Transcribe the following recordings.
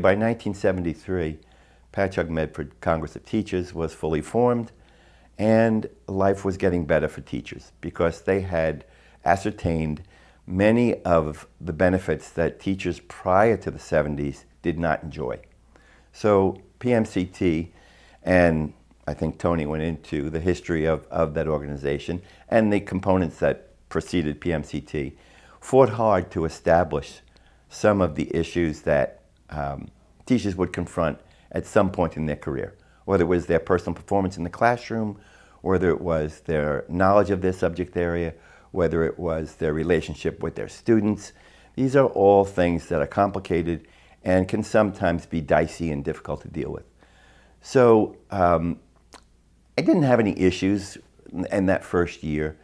By 1973, Patchogue Medford Congress of Teachers was fully formed, and life was getting better for teachers because they had ascertained many of the benefits that teachers prior to the 70s did not enjoy. So PMCT, and I think Tony went into the history of that organization and the components that preceded PMCT, fought hard to establish some of the issues that teachers would confront at some point in their career, whether it was their personal performance in the classroom, whether it was their knowledge of their subject area, whether it was their relationship with their students. These are all things that are complicated and can sometimes be dicey and difficult to deal with. So I didn't have any issues in that first year.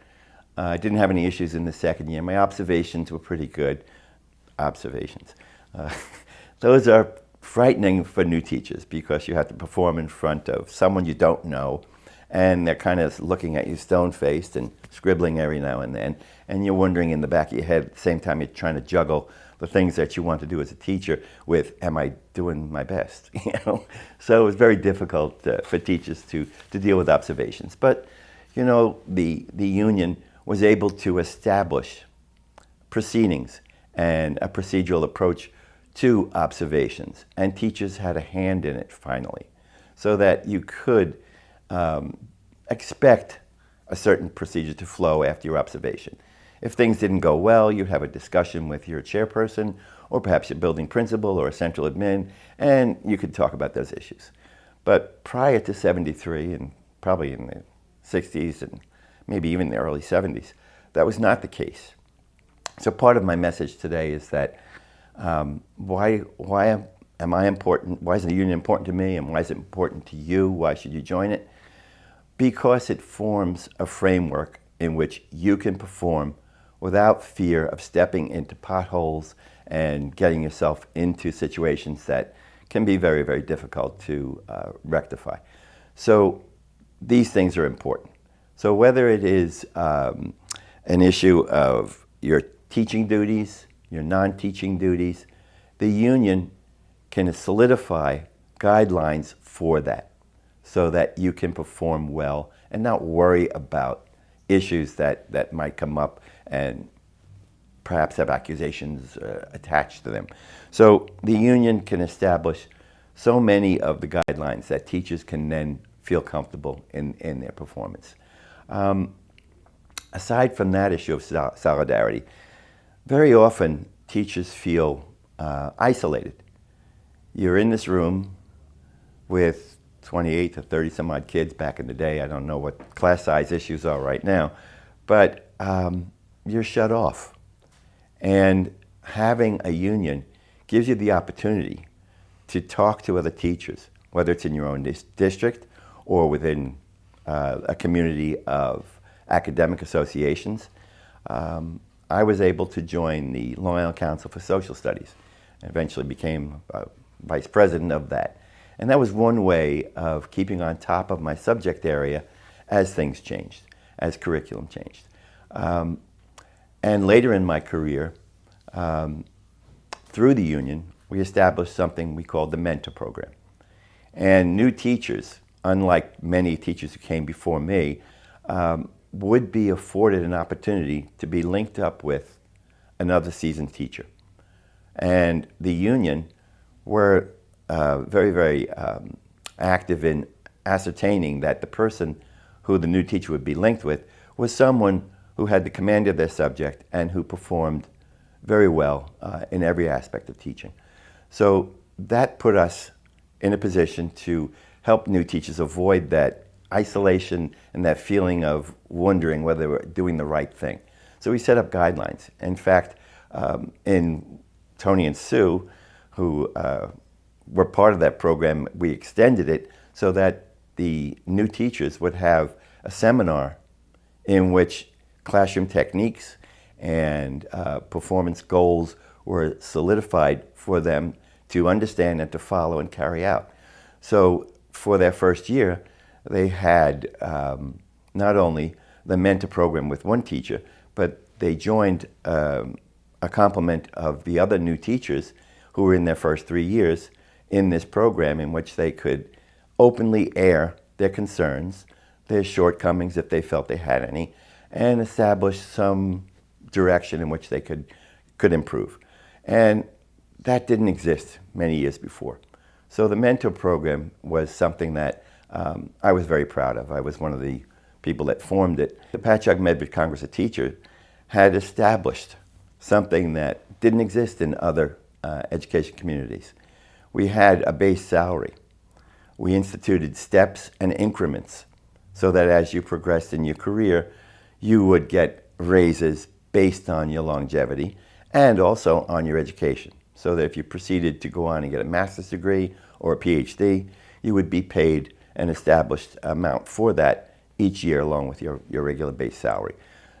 I didn't have any issues in the second year. My observations were pretty good. Observations. Those are frightening for new teachers because you have to perform in front of someone you don't know, and they're kind of looking at you stone-faced and scribbling every now and then, and you're wondering in the back of your head at the same time you're trying to juggle the things that you want to do as a teacher with, am I doing my best? You know, so it was very difficult for teachers to deal with observations. But you know, the union was able to establish proceedings and a procedural approach to observations, and teachers had a hand in it finally, so that you could expect a certain procedure to flow after your observation. If things didn't go well, you'd have a discussion with your chairperson, or perhaps your building principal or a central admin, and you could talk about those issues. But prior to 73, and probably in the 60s and maybe even the early 70s, that was not the case. So part of my message today is that why am I important? Why is the union important to me, and why is it important to you? Why should you join it? Because it forms a framework in which you can perform without fear of stepping into potholes and getting yourself into situations that can be very, very difficult to rectify. So these things are important. So whether it is an issue of your teaching duties, your non-teaching duties, the union can solidify guidelines for that so that you can perform well and not worry about issues that might come up and perhaps have accusations attached to them. So the union can establish so many of the guidelines that teachers can then feel comfortable in their performance. Aside from that issue of solidarity, very often teachers feel isolated. You're in this room with 28 to 30 some odd kids back in the day. I don't know what class size issues are right now, but you're shut off. And having a union gives you the opportunity to talk to other teachers, whether it's in your own district or within a community of academic associations. I was able to join the Long Island Council for Social Studies and eventually became vice president of that. And that was one way of keeping on top of my subject area as things changed, as curriculum changed. And later in my career, through the union, we established something we called the mentor program. And new teachers, unlike many teachers who came before me, would be afforded an opportunity to be linked up with another seasoned teacher. And the union were very, very active in ascertaining that the person who the new teacher would be linked with was someone who had the command of their subject and who performed very well in every aspect of teaching. So that put us in a position to help new teachers avoid that isolation and that feeling of wondering whether they were doing the right thing. So we set up guidelines. In fact, in Tony and Sue, who were part of that program, we extended it so that the new teachers would have a seminar in which classroom techniques and performance goals were solidified for them to understand and to follow and carry out. So for their first year, they had not only the mentor program with one teacher, but they joined a complement of the other new teachers who were in their first 3 years in this program in which they could openly air their concerns, their shortcomings if they felt they had any, and establish some direction in which they could improve. And that didn't exist many years before. So the mentor program was something that I was very proud of. I was one of the people that formed it. The Patchogue Medford Congress of Teachers had established something that didn't exist in other education communities. We had a base salary. We instituted steps and increments so that as you progressed in your career, you would get raises based on your longevity and also on your education. So that if you proceeded to go on and get a master's degree or a PhD, you would be paid an established amount for that each year along with your regular base salary.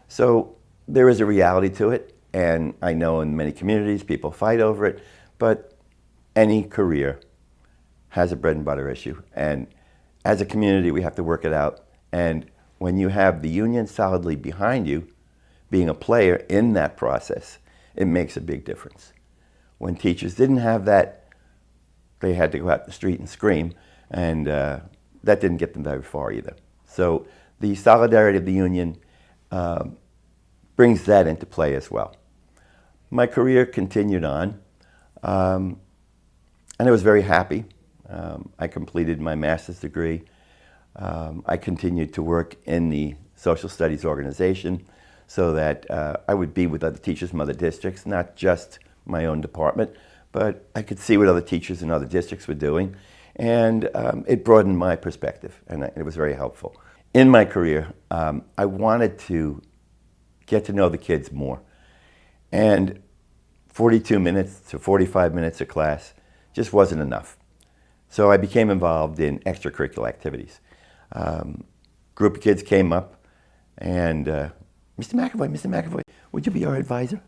So there is a reality to it, and I know in many communities people fight over it, but any career has a bread and butter issue, and as a community we have to work it out. And when you have the union solidly behind you, being a player in that process, it makes a big difference. When teachers didn't have that, they had to go out in the street and scream, and that didn't get them very far either. So the solidarity of the union brings that into play as well. My career continued on, and I was very happy. I completed my master's degree. I continued to work in the social studies organization so that I would be with other teachers from other districts, not just my own department, but I could see what other teachers in other districts were doing, and it broadened my perspective, and it was very helpful. In my career, I wanted to get to know the kids more, and 42 minutes to 45 minutes of class just wasn't enough. So I became involved in extracurricular activities. Group of kids came up and, Mr. MacAvoy, would you be our advisor?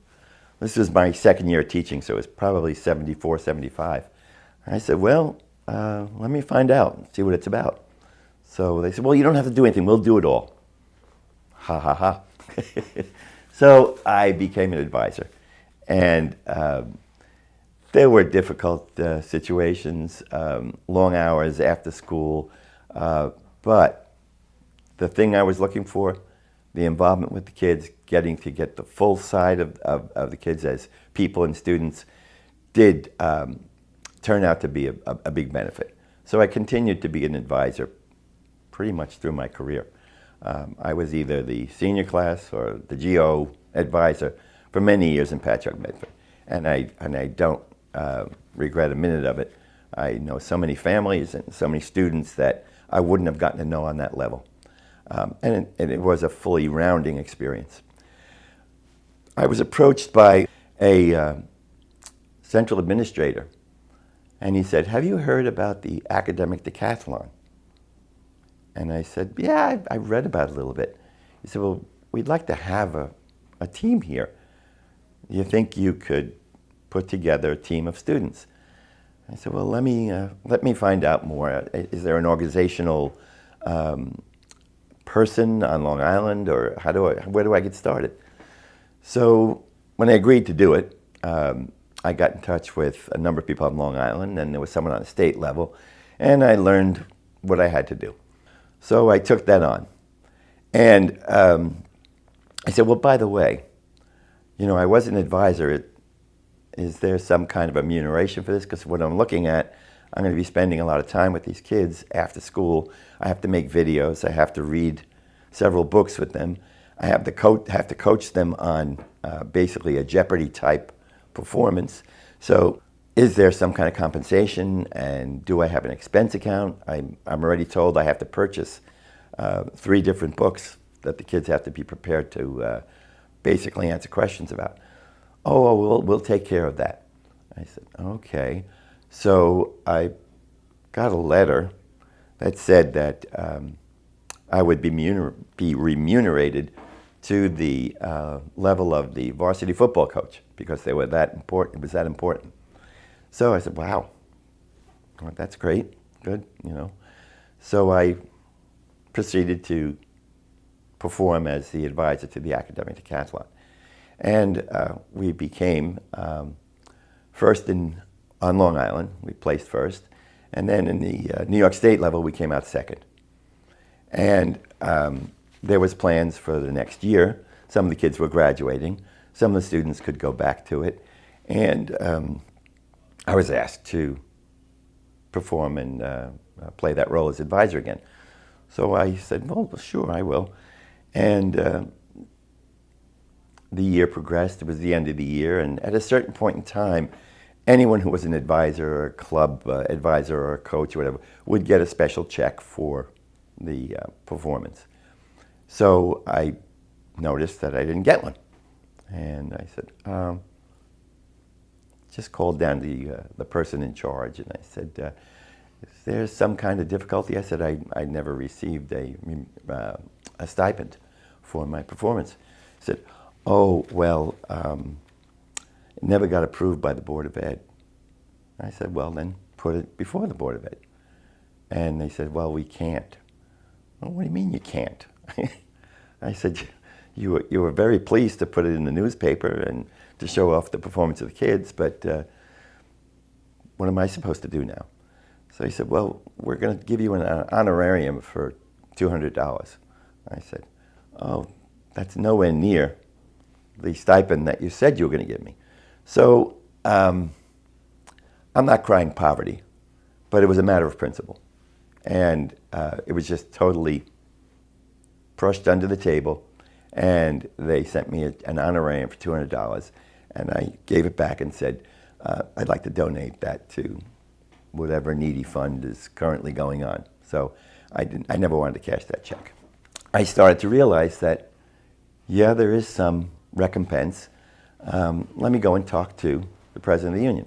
This was my second year of teaching, so it was probably 74, 75. And I said, well, let me find out and see what it's about. So they said, well, you don't have to do anything, we'll do it all. Ha ha ha. So I became an advisor. And there were difficult situations, long hours after school, but the thing I was looking for, the involvement with the kids, getting to get the full side of the kids as people and students did turn out to be a big benefit. So I continued to be an advisor pretty much through my career. I was either the senior class or the GO advisor for many years in Patchogue Medford, and I don't regret a minute of it. I know so many families and so many students that I wouldn't have gotten to know on that level. And it was a fully rounding experience. I was approached by a central administrator, and he said, have you heard about the academic decathlon? And I said, yeah, I read about it a little bit. He said, well, we'd like to have a team here. Do you think you could put together a team of students? I said, well, let me find out more. Is there an organizational person on Long Island, or where do I get started? So when I agreed to do it, I got in touch with a number of people on Long Island, and there was someone on the state level, and I learned what I had to do. So I took that on. And I said, well, by the way, I was an advisor. Is there some kind of remuneration for this? Because what I'm looking at, I'm going to be spending a lot of time with these kids after school. I have to make videos. I have to read several books with them. I have to coach them on basically a Jeopardy type performance. So is there some kind of compensation, and do I have an expense account? I'm already told I have to purchase 3 different books that the kids have to be prepared to basically answer questions about. Oh, we'll take care of that. I said, okay. So I got a letter that said that I would be remunerated to the level of the varsity football coach, because they were that important. It was that important. So I said, wow, well, that's great, good, So I proceeded to perform as the advisor to the academic decathlon. And we became first in on Long Island. We placed first. And then in the New York State level, we came out second. And there was plans for the next year. Some of the kids were graduating. Some of the students could go back to it. And I was asked to perform and play that role as advisor again. So I said, well, sure, I will. And the year progressed. It was the end of the year. And at a certain point in time, anyone who was an advisor or a club advisor or a coach or whatever would get a special check for the performance. So I noticed that I didn't get one. And I said, just called down the person in charge, and I said, is there some kind of difficulty? I said, I never received a stipend for my performance. He said, oh, well, it never got approved by the Board of Ed. I said, well, then put it before the Board of Ed. And they said, well, we can't. Well, what do you mean you can't? I said, you were very pleased to put it in the newspaper and to show off the performance of the kids, but what am I supposed to do now? So he said, well, we're going to give you an honorarium for $200. I said, oh, that's nowhere near the stipend that you said you were going to give me. So I'm not crying poverty, but it was a matter of principle. And it was just totally brushed under the table, and they sent me an honorarium for $200, and I gave it back and said, I'd like to donate that to whatever needy fund is currently going on. So I never wanted to cash that check. I started to realize that, yeah, there is some recompense. Let me go and talk to the president of the union.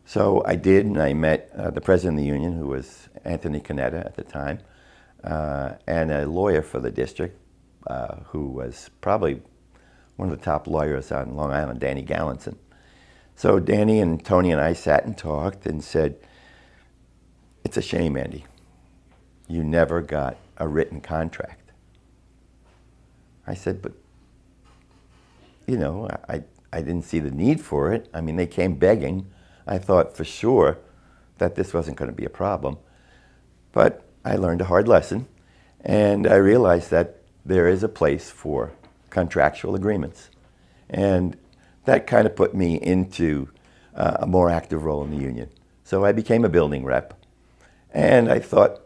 So I did, and I met the president of the union, who was Anthony Canetta at the time, and a lawyer for the district, who was probably one of the top lawyers on Long Island, Danny Gallinson. So Danny and Tony and I sat and talked and said, it's a shame, Andy. You never got a written contract. I said, but, you know, I didn't see the need for it. I mean, they came begging. I thought for sure that this wasn't going to be a problem. But I learned a hard lesson, and I realized that there is a place for contractual agreements. And that kind of put me into a more active role in the union. So I became a building rep, and I thought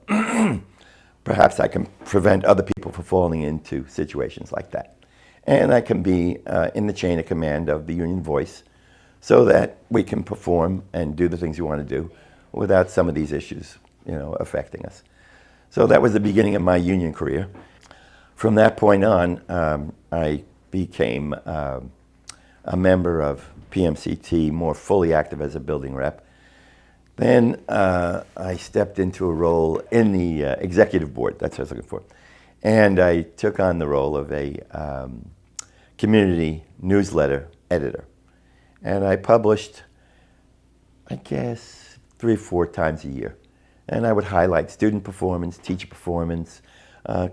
perhaps I can prevent other people from falling into situations like that. And I can be in the chain of command of the union voice so that we can perform and do the things we want to do without some of these issues, you know, affecting us. So that was the beginning of my union career. From that point on, I became a member of PMCT, more fully active as a building rep. Then I stepped into a role in the executive board, that's what I was looking for. And I took on the role of a community newsletter editor. And I published, I guess, 3 or 4 times a year. And I would highlight student performance, teacher performance,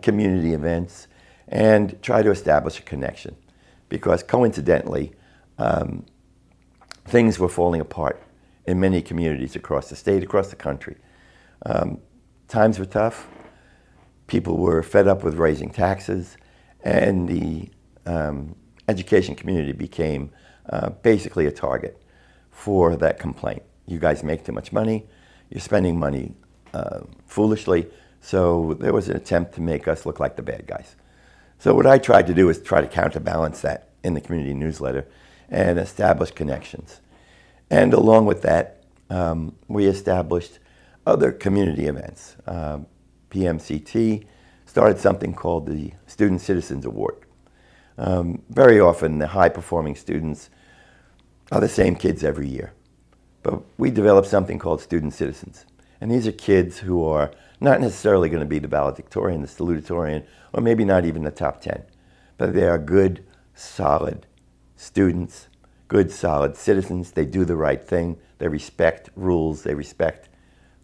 community events, and try to establish a connection. Because coincidentally, things were falling apart in many communities across the state, across the country. Times were tough. People were fed up with raising taxes, and the education community became basically a target for that complaint. You guys make too much money, you're spending money foolishly, so there was an attempt to make us look like the bad guys. So what I tried to do is try to counterbalance that in the community newsletter and establish connections. And along with that, we established other community events. PMCT started something called the Student Citizens Award. Very often the high-performing students are the same kids every year. But we developed something called Student Citizens. And these are kids who are not necessarily going to be the valedictorian, the salutatorian, or maybe not even the top 10. But they are good, solid students, good, solid citizens. They do the right thing. They respect rules. They respect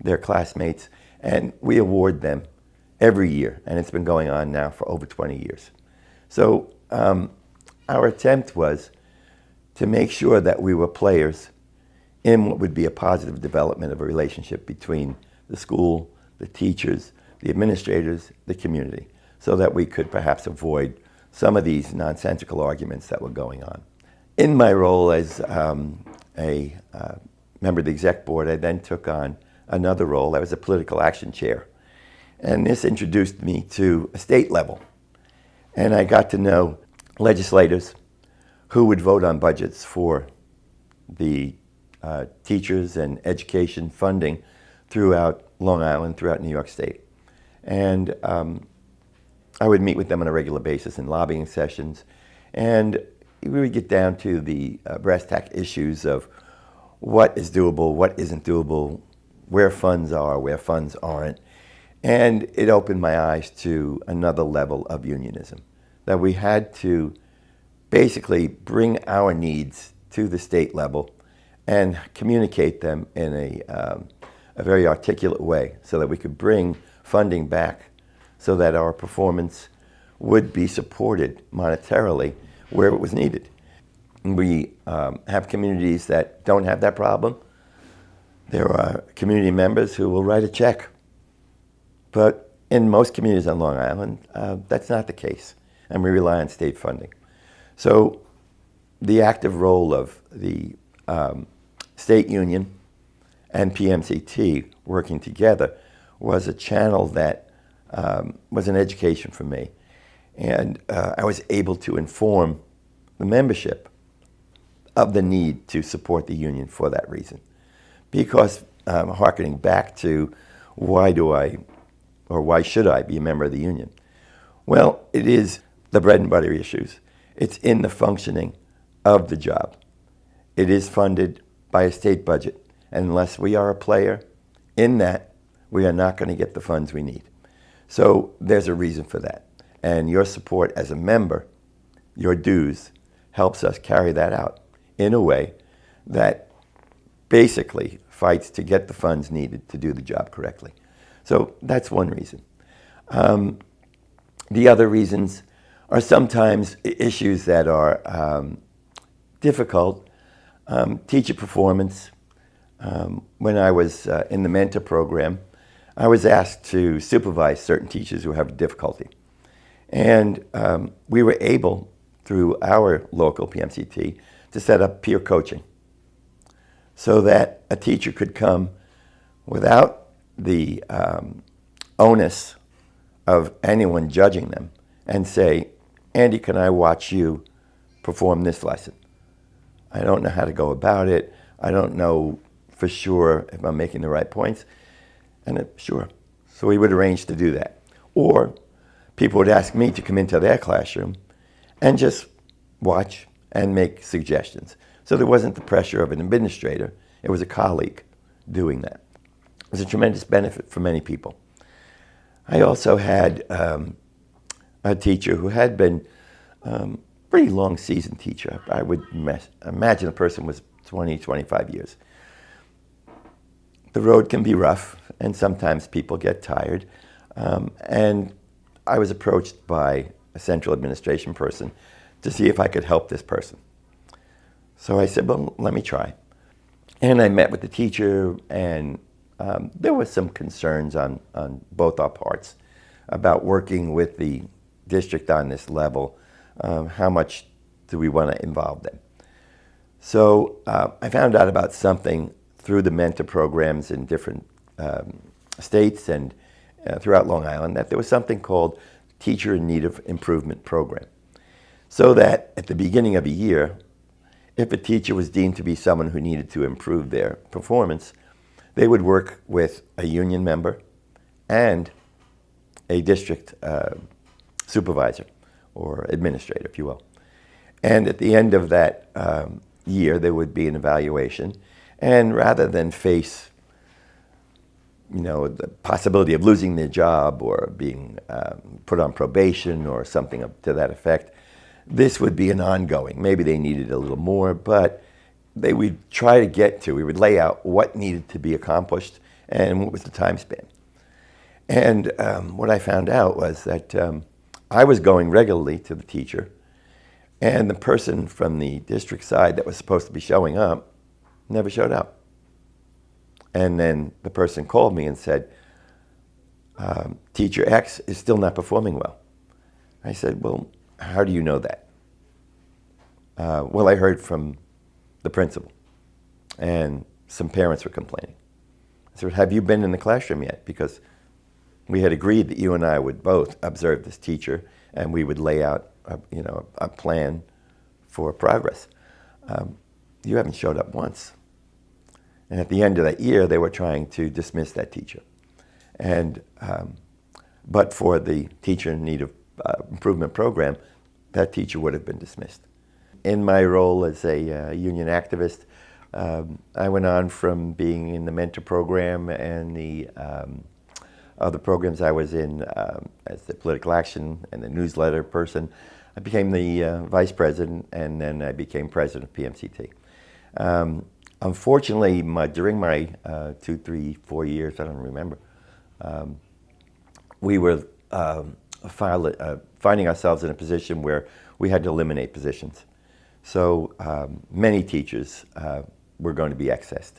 their classmates. And we award them every year. And it's been going on now for over 20 years. So our attempt was to make sure that we were players in what would be a positive development of a relationship between the school, the teachers, the administrators, the community, so that we could perhaps avoid some of these nonsensical arguments that were going on. In my role as a member of the exec board, I then took on another role. I was a political action chair. And this introduced me to a state level. And I got to know legislators who would vote on budgets for the teachers and education funding throughout Long Island, throughout New York State. And I would meet with them on a regular basis in lobbying sessions. And we would get down to the brass tack issues of what is doable, what isn't doable, where funds are, where funds aren't. And it opened my eyes to another level of unionism, that we had to basically bring our needs to the state level and communicate them in a very articulate way so that we could bring funding back so that our performance would be supported monetarily where it was needed. We have communities that don't have that problem. There are community members who will write a check. But in most communities on Long Island, that's not the case, and we rely on state funding. So the active role of the state union and PMCT working together was a channel that was an education for me. And I was able to inform the membership of the need to support the union for that reason. Because hearkening back to why should I be a member of the union? Well, it is the bread and butter issues. It's in the functioning of the job. It is funded by a state budget. And unless we are a player in that, we are not going to get the funds we need. So there's a reason for that. And your support as a member, your dues, helps us carry that out in a way that basically fights to get the funds needed to do the job correctly. So that's one reason. The other reasons are sometimes issues that are difficult. Teacher performance. When I was in the mentor program, I was asked to supervise certain teachers who have difficulty. And we were able, through our local PMCT, to set up peer coaching so that a teacher could come without the onus of anyone judging them and say, Andy, can I watch you perform this lesson? I don't know how to go about it. I don't know for sure if I'm making the right points. And sure. So we would arrange to do that. Or people would ask me to come into their classroom and just watch and make suggestions. So there wasn't the pressure of an administrator. It was a colleague doing that. It was a tremendous benefit for many people. I also had a teacher who had been a pretty long season teacher. I would imagine a person was 20, 25 years. The road can be rough, and sometimes people get tired. And I was approached by a central administration person to see if I could help this person. So I said, well, let me try. And I met with the teacher, and there were some concerns on both our parts about working with the district on this level. How much do we want to involve them? So I found out about something through the mentor programs in different states and throughout Long Island, that there was something called Teacher in Need of Improvement Program. So that at the beginning of a year, if a teacher was deemed to be someone who needed to improve their performance, they would work with a union member and a district supervisor or administrator, if you will. And at the end of that year, there would be an evaluation. And rather than face the possibility of losing their job or being put on probation or something to that effect, this would be an ongoing. Maybe they needed a little more, but we would lay out what needed to be accomplished and what was the time span. And what I found out was that I was going regularly to the teacher, and the person from the district side that was supposed to be showing up never showed up. And then the person called me and said, Teacher X is still not performing well. I said, well, how do you know that? Well, I heard from the principal, and some parents were complaining. I said, have you been in the classroom yet? Because we had agreed that you and I would both observe this teacher, and we would lay out a plan for progress. You haven't showed up once. And at the end of that year, they were trying to dismiss that teacher. And but for the teacher in need of improvement program, that teacher would have been dismissed. In my role as a union activist, I went on from being in the mentor program and the other programs I was in as the political action and the newsletter person. I became the vice president, and then I became president of PMCT. Unfortunately, during my 2, 3, 4 years, I don't remember, we were finding ourselves in a position where we had to eliminate positions. So many teachers were going to be accessed.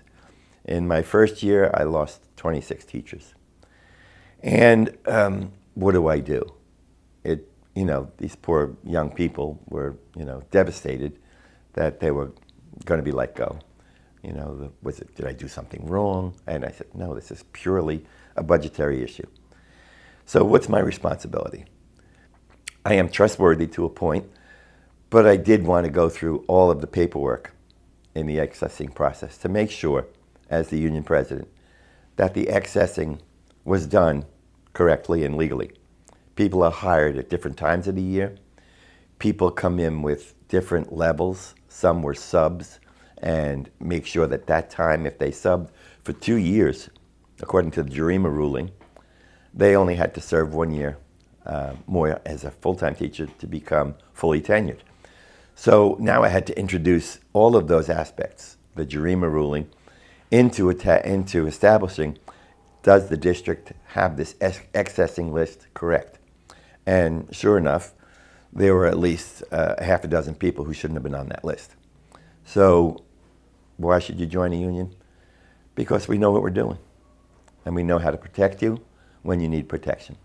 In my first year, I lost 26 teachers. And what do? These poor young people were, devastated that they were going to be let go. Did I do something wrong? And I said, no, this is purely a budgetary issue. So what's my responsibility? I am trustworthy to a point, but I did want to go through all of the paperwork in the accessing process to make sure, as the union president, that the accessing was done correctly and legally. People are hired at different times of the year. People come in with different levels. Some were subs, and make sure that time, if they subbed for 2 years, according to the Jurima ruling, they only had to serve 1 year more as a full-time teacher to become fully tenured. So now I had to introduce all of those aspects, the Jurima ruling, into establishing, does the district have this accessing list correct? And sure enough, there were at least half a dozen people who shouldn't have been on that list. So why should you join a union? Because we know what we're doing, and we know how to protect you when you need protection.